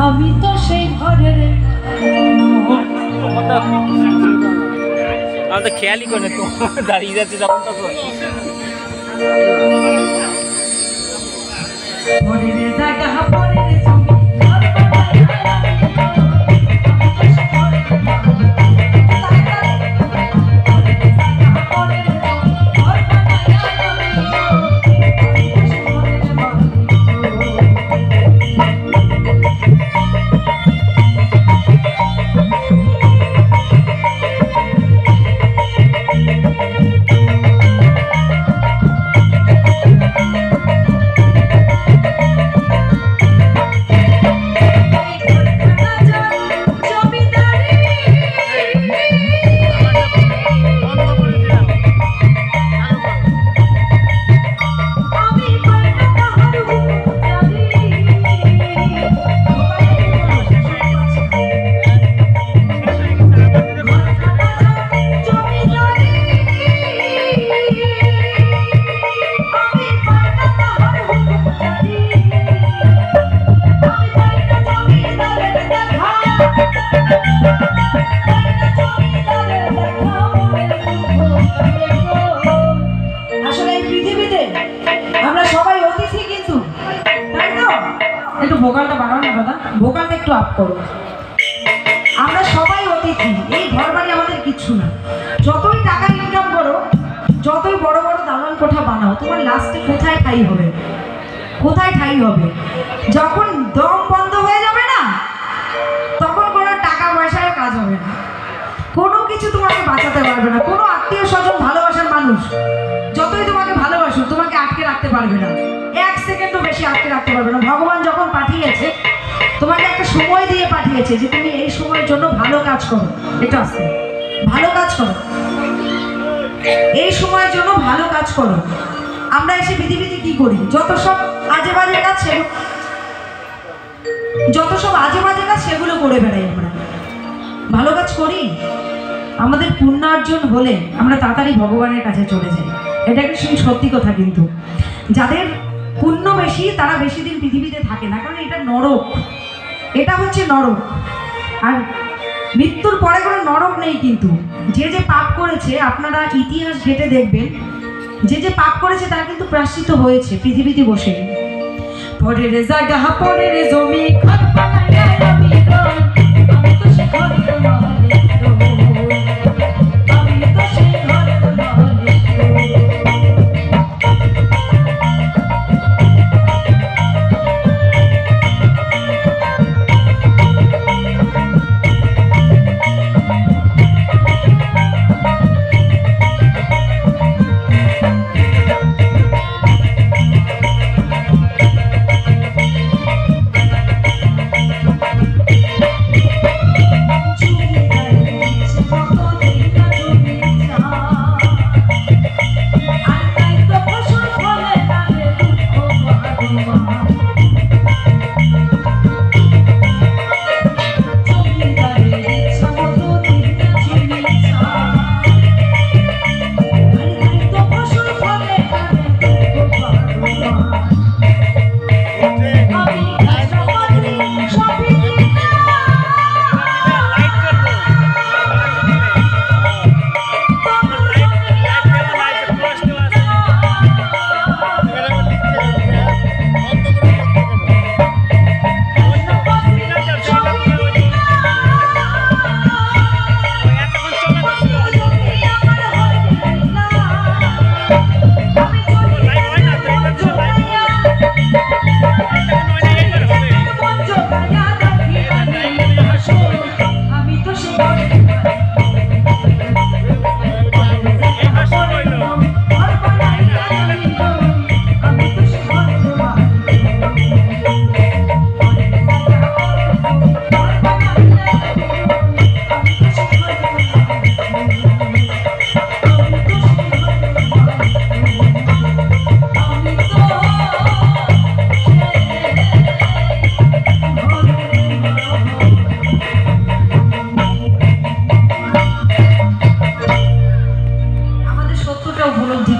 আমি তো সেই ঘরের আমি তো খেয়ালই করে তো দাঁড়িয়ে যাচ্ছে যখন তখন ঘরের জায়গা পরের জমি ভোকালটা বাড়াও না দাদা, ভোকালটা একটু আপ করো। আমরা সবাই অতিথি, এই ঘর বাড়ি আমাদের কিচ্ছু না। যতই টাকা ইনকাম করো, যতই বড় বড় দালান কোঠা বানাও, তোমার লাস্টে কোথায় ঠাই হবে? কোথায় ঠাই হবে? যখন দম বন্ধ হয়ে যাবে না, তখন কোনো টাকা পয়সার কাজ হবে না, কোনো কিছু তোমাকে বাঁচাতে পারবে না। কোনো আত্মীয় স্বজন, ভালোবাসার মানুষ যতই তোমাকে ভালোবাসো, তোমাকে আটকে রাখতে পারবে না, এক সেকেন্ডও বেশি আটকে রাখতে পারবে না। ভগবান যখন পাঠিয়েছে, তোমাকে একটা সময় দিয়ে পাঠিয়েছে যে তুমি এই সময়ের জন্য ভালো কাজ করো। এটা আসতে ভালো কাজ করো, এই সময়ের জন্য ভালো কাজ করো। আমরা এসে পৃথিবীতে কি করি? যত সব আজে বাজে কাজ, সেগুলো করে বেড়াই। আমরা ভালো কাজ করি, আমাদের পুণ্যার্জন হলে আমরা তাড়াতাড়ি ভগবানের কাছে চলে যাই। এটা একটা সত্যি কথা। কিন্তু যাদের পুণ্য বেশি, তারা বেশি দিন পৃথিবীতে থাকে না, কারণ এটা নরক। এটা হচ্ছে নরক। আর মৃত্যুর পরে কোনো নরক নেই। কিন্তু যে যে পাপ করেছে, আপনারা ইতিহাস ঘেটে দেখবেন, যে যে পাপ করেছে তারা কিন্তু প্রায়শ্চিত্ত হয়েছে পৃথিবীতে বসে। পরের জায়গা পরের জমি ঘর বানাইয়া আমি তো সে ঘরের মালিক, আমি তো সে ঘরের মালিক।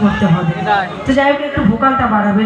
করতে হবে। তো যাই হোক, একটু ভোকালটা বাড়াবে।